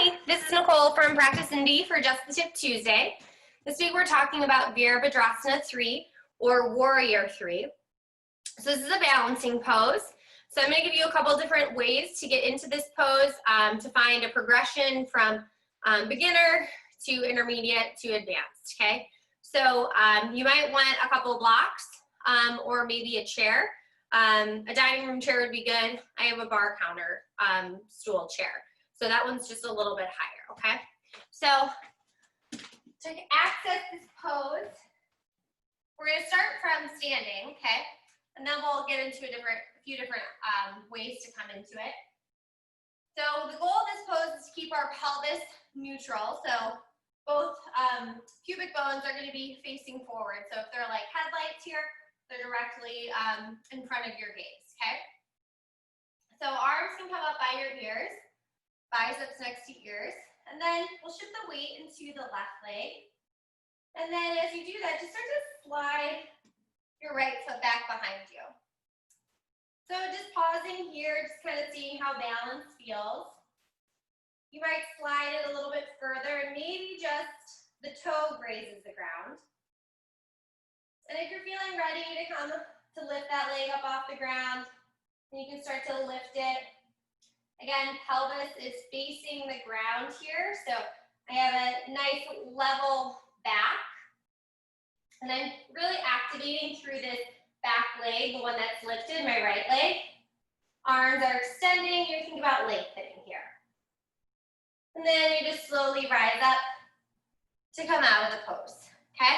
Hi, this is Nicole from Practice Indy for Just the Tip Tuesday. This week we're talking about Virabhadrasana 3 or Warrior 3. So this is a balancing pose. So I'm going to give you a couple different ways to get into this pose to find a progression from beginner to intermediate to advanced, okay? So you might want a couple blocks or maybe a chair. A dining room chair would be good. I have a bar counter stool chair. So that one's just a little bit higher, okay? So to access this pose, we're gonna start from standing, okay? And then we'll get into a few different ways to come into it. So the goal of this pose is to keep our pelvis neutral. So both pubic bones are gonna be facing forward. So if they're like headlights here, they're directly in front of your gaze, okay? So arms can come up by your ears. Biceps next to ears, and then we'll shift the weight into the left leg. And then as you do that, just start to slide your right foot back behind you. So just pausing here, just kind of seeing how balance feels. You might slide it a little bit further, and maybe just the toe grazes the ground. And if you're feeling ready to lift that leg up off the ground, then you can start to lift it. Again, pelvis is facing the ground here, so I have a nice level back. And I'm really activating through this back leg, the one that's lifted, my right leg. Arms are extending, you're thinking about lengthening here. And then you just slowly rise up to come out of the pose, okay?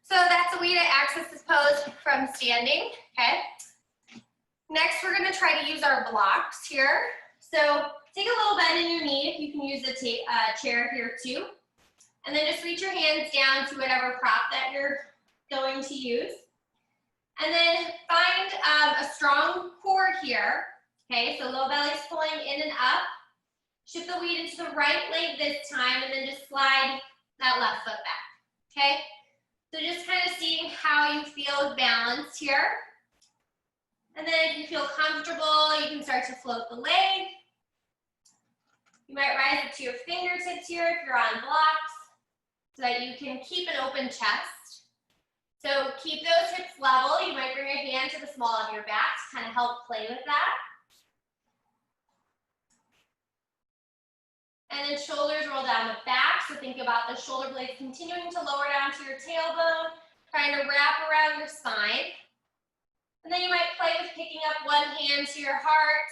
So that's a way to access this pose from standing, okay? Next, we're gonna try to use our blocks here. So take a little bend in your knee if you can use a chair here too. And then just reach your hands down to whatever prop that you're going to use. And then find a strong core here. Okay, so low belly's pulling in and up. Shift the weight into the right leg this time and then just slide that left foot back. Okay, so just kind of seeing how you feel with balance here. And then if you feel comfortable, you can start to float the leg. You might rise up to your fingertips here if you're on blocks so that you can keep an open chest. So keep those hips level. You might bring your hand to the small of your back to kind of help play with that. And then shoulders roll down the back. So think about the shoulder blades continuing to lower down to your tailbone, trying to wrap around your spine. And then you might play with picking up one hand to your heart,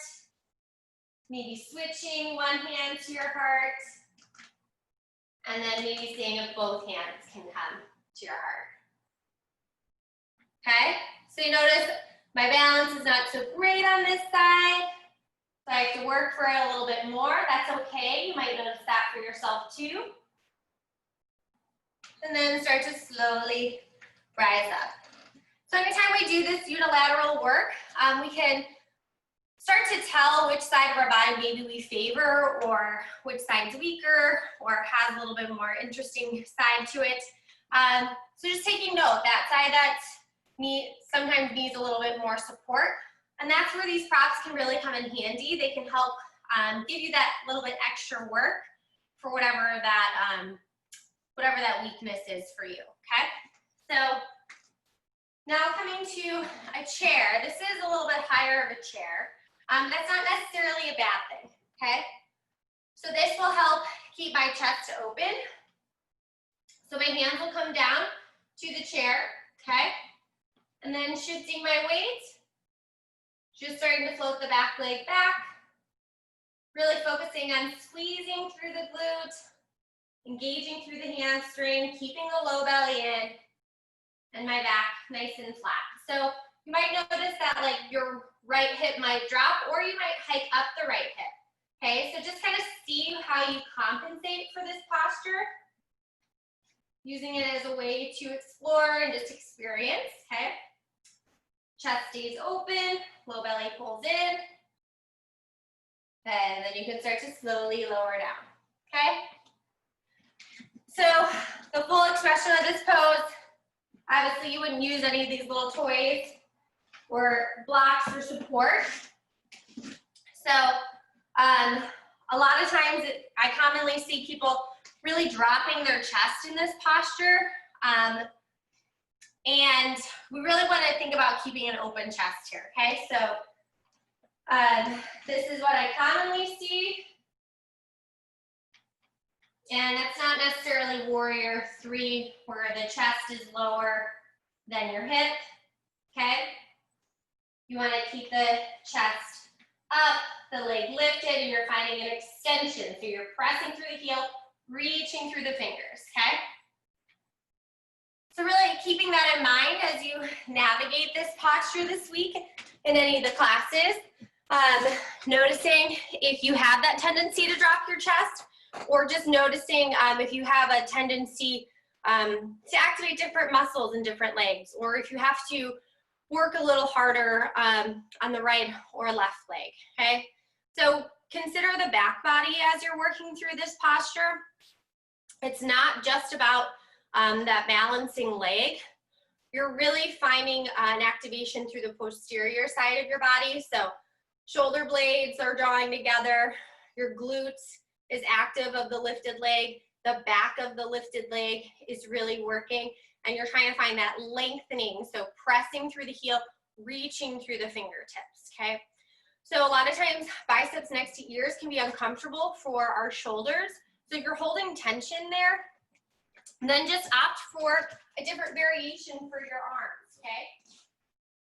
maybe switching one hand to your heart, and then maybe seeing if both hands can come to your heart. Okay, so you notice my balance is not so great on this side, so I have to work for it a little bit more. That's okay, you might notice that for yourself too. And then start to slowly rise up. So anytime we do this unilateral work, we can start to tell which side of our body maybe we favor or which side's weaker or has a little bit more interesting side to it. So just taking note, that side that sometimes needs a little bit more support. And that's where these props can really come in handy. They can help give you that little bit extra work for whatever that weakness is for you, okay? So now coming to a chair. This is a little bit higher of a chair. That's not necessarily a bad thing, okay? So this will help keep my chest open. So my hands will come down to the chair, okay? And then shifting my weight, just starting to float the back leg back. Really focusing on squeezing through the glute, engaging through the hamstring, keeping the low belly in, and my back nice and flat. So you might notice that like your right hip might drop, or you might hike up the right hip. Okay, so just kind of see how you compensate for this posture, using it as a way to explore and just experience, okay? Chest stays open, low belly pulls in, and then you can start to slowly lower down, okay? So the full expression of this pose, obviously you wouldn't use any of these little toys or blocks for support. So A lot of times I commonly see people really dropping their chest in this posture. And we really want to think about keeping an open chest here, okay? So this is what I commonly see. And that's not necessarily warrior 3 where the chest is lower than your hip, okay? You want to keep the chest up, the leg lifted, and you're finding an extension. So you're pressing through the heel, reaching through the fingers, okay? So really keeping that in mind as you navigate this posture this week in any of the classes, noticing if you have that tendency to drop your chest, or just noticing if you have a tendency to activate different muscles in different legs, or if you have to work a little harder on the right or left leg, okay? So consider the back body as you're working through this posture. It's not just about that balancing leg. You're really finding an activation through the posterior side of your body. So shoulder blades are drawing together, your glutes is active of the lifted leg, the back of the lifted leg is really working, and you're trying to find that lengthening, so pressing through the heel, reaching through the fingertips, okay? So a lot of times biceps next to ears can be uncomfortable for our shoulders, so if you're holding tension there, then just opt for a different variation for your arms, okay?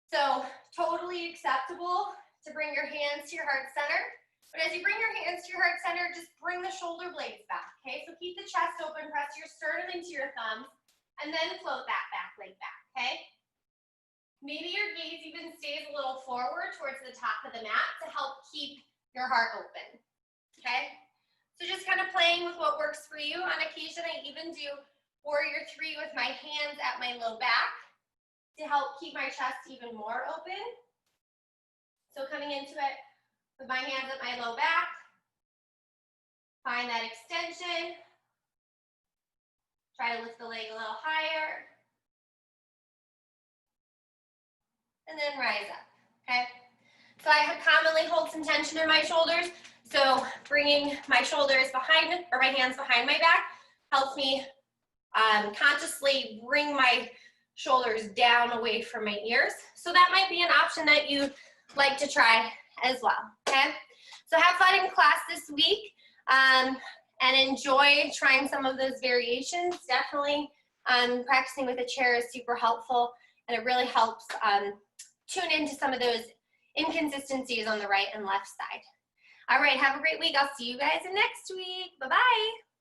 So totally acceptable to bring your hands to your heart center. But as you bring your hands to your heart center, just bring the shoulder blades back, okay? So keep the chest open, press your sternum into your thumbs, and then float that back leg back, okay? Maybe your gaze even stays a little forward towards the top of the mat to help keep your heart open, okay? So just kind of playing with what works for you. On occasion, I even do warrior 3 with my hands at my low back to help keep my chest even more open. So coming into it, with my hands at my low back, find that extension, try to lift the leg a little higher, and then rise up, okay? So I commonly hold some tension in my shoulders, so bringing my shoulders behind, or my hands behind my back, helps me consciously bring my shoulders down away from my ears. So that might be an option that you like to try as well, okay? So have fun in class this week and enjoy trying some of those variations. Definitely practicing with a chair is super helpful, and it really helps tune into some of those inconsistencies on the right and left side. All right, have a great week. I'll see you guys next week. Bye-bye.